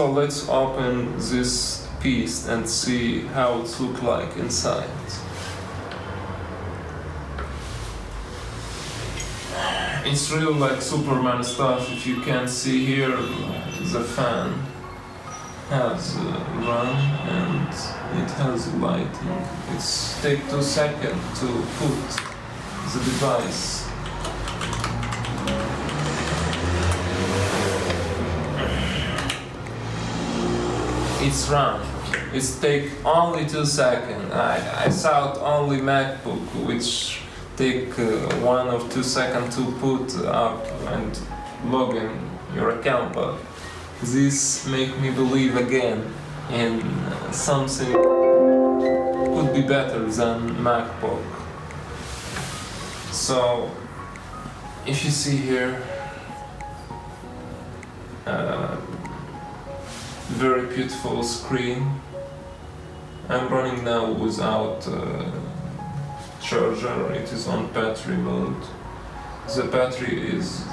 So let's open this piece and see how it looks like inside. It's really like Superman stuff. If you can see here, the fan has run and it has lighting. It's take 2 seconds to put the device. It's run. It's take only 2 seconds. I saw it only MacBook, which take 1 or 2 seconds to put up and log in your account, but this make me believe again in something could be better than MacBook. So if you see here, very beautiful screen. I'm running now without charger. It is on battery mode. The battery is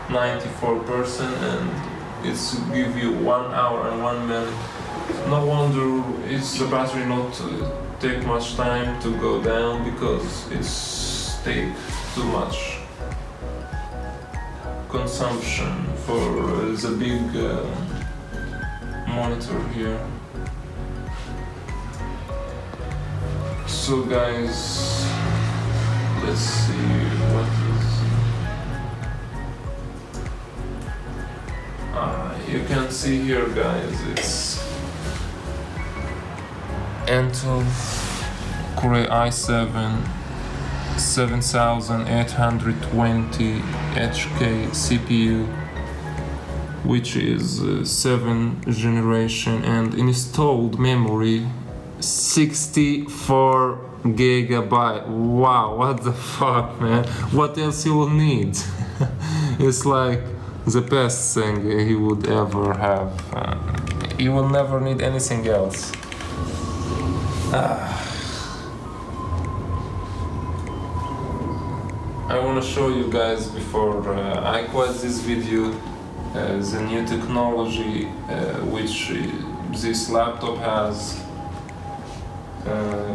94% and it's give you 1 hour and 1 minute. No wonder it's the battery not take much time to go down, because it's take too much consumption for the big monitor here. So guys, let's see what is. You can see here, guys, it's Intel Core i7 7820 HK CPU, which is 7th generation, and installed memory 64 gigabyte. Wow, what the fuck, man? What else you will need? It's like the best thing he would ever have. You will never need anything else. I want to show you guys before I quit this video the new technology which this laptop has,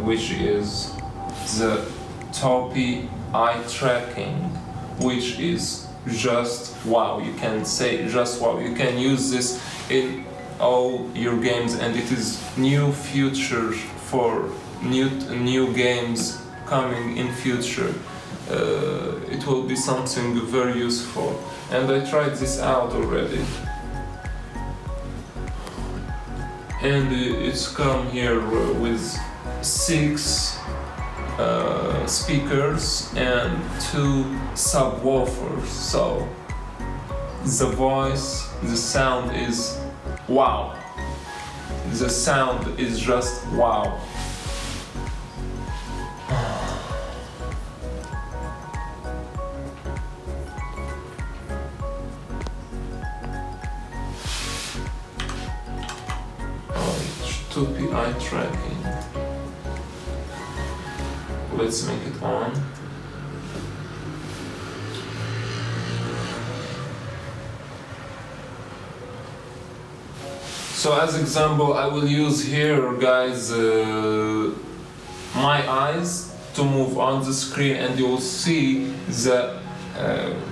which is the Topi Eye-Tracking, which is just wow. You can say just wow. You can use this in all your games, and it is new future for new games coming in future. It will be something very useful, and I tried this out already, and it's come here with 6 speakers and 2 subwoofers, so the voice, the sound is wow. The sound is just wow. Topi Eye-Tracking. Let's make it on. So as example, I will use here, guys, my eyes to move on the screen, and you will see the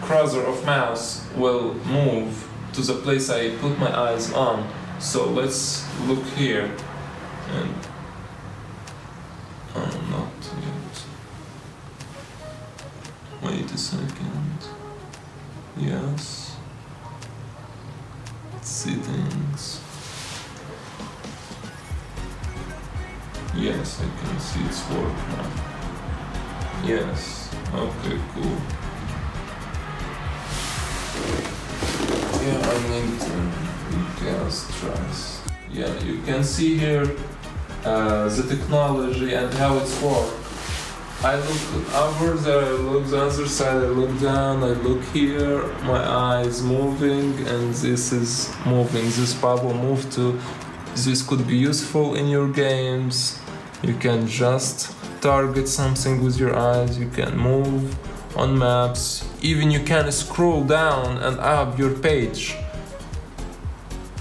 cursor of mouse will move to the place I put my eyes on. So let's look here, and not yet. Wait a second. Yes. Settings. Yes, I can see it's work now. Yes. Okay, cool. Yeah, I need gas tracks. Yeah, you can see here the technology and how it's works. I look over there, I look the other side, I look down, I look here, my eyes moving, and this is moving. This bubble move too. This could be useful in your games. You can just target something with your eyes, you can move on maps, even you can scroll down and up your page.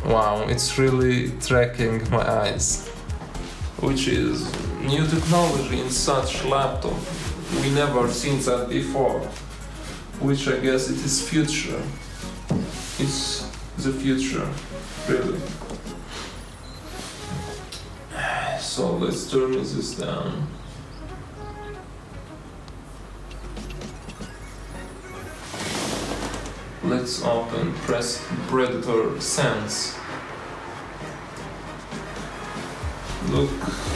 Wow, it's really tracking my eyes, which is new technology in such laptop. We never seen that before, which I guess it is future. It's the future, really. So let's turn this down. Let's open Predator Sense. Look,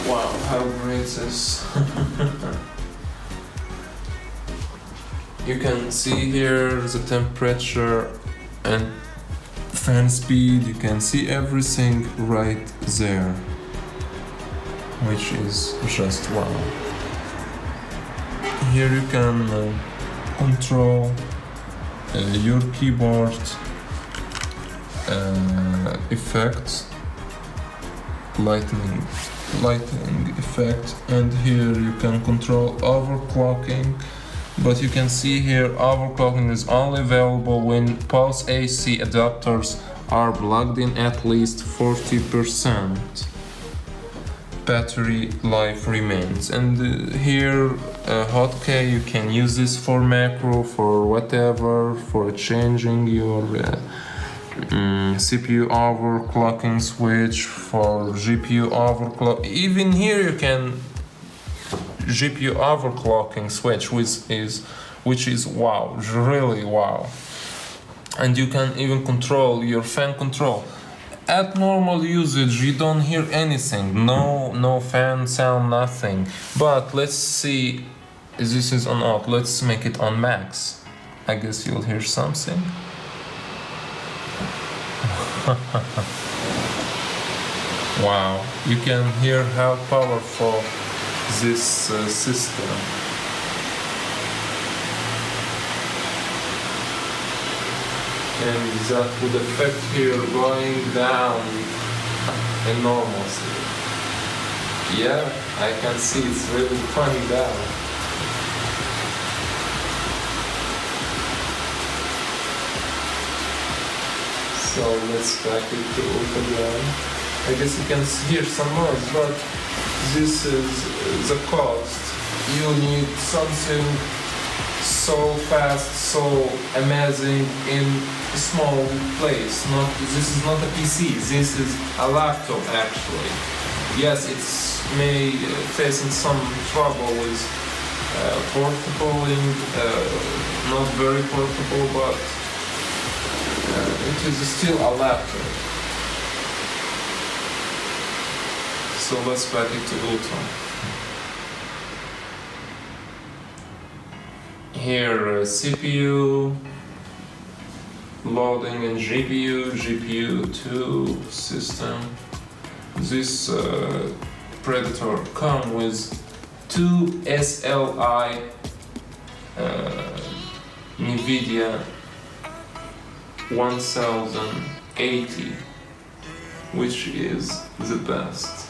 wow, how great this. You can see here the temperature and fan speed. You can see everything right there, which is just wow. Here you can control your keyboard effects, lighting effect, and here you can control overclocking. But you can see here overclocking is only available when pulse AC adapters are plugged in at least 40%. Battery life remains. And here hotkey, you can use this for macro, for whatever, for changing your CPU overclocking switch, for GPU overclock. Even here you can GPU overclocking switch, which is wow, really wow. And you can even control your fan control. At normal usage you don't hear anything, no fan sound, nothing. But let's see, this is on off, let's make it on max. I guess you'll hear something. Wow, you can hear how powerful this system. And that would affect here going down enormously. Yeah, I can see it's really going down. So let's back it to ultra again. I guess you can hear some noise, but this is the cost. You need something so fast, so amazing in a small place. This is not a PC, this is a laptop actually. Yes, it's may facing some trouble with portabling, not very portable, but it is still a laptop. So let's back it to Ultra. Here CPU, loading and GPU 2 system. This Predator comes with 2 SLI NVIDIA 1080, which is the best.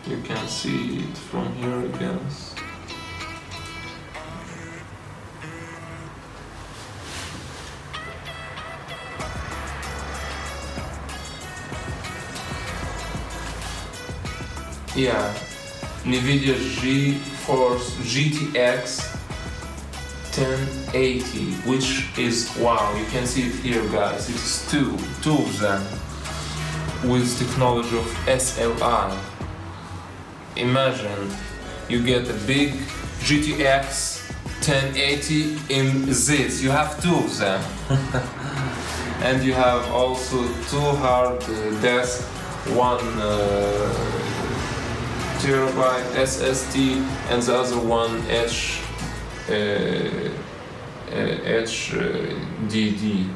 You can see it from here, I guess. Yeah, NVIDIA GeForce GTX 1080, which is wow, you can see it here guys, it's two of them with technology of SLI. Imagine you get a big GTX 1080 in this, you have two of them. And you have also two hard disk, 1 terabyte SSD and the other one HDD.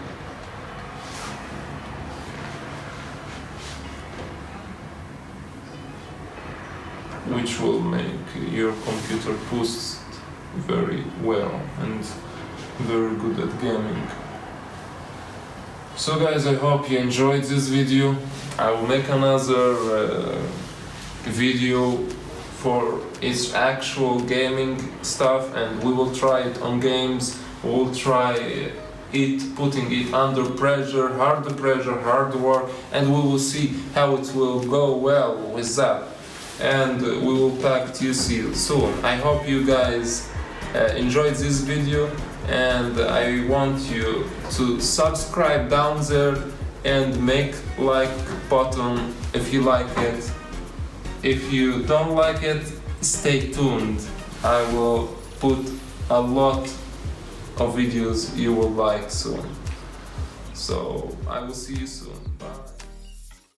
Which will make your computer boost very well and very good at gaming. So guys, I hope you enjoyed this video. I will make another video for its actual gaming stuff, and we will try it on games. We'll try putting it under pressure, hard work, and we will see how it will go well with that. And we will pack TC soon. I hope you guys enjoyed this video, and I want you to subscribe down there and make like button if you like it. If you don't like it, stay tuned. I will put a lot of videos you will like soon. So I will see you soon.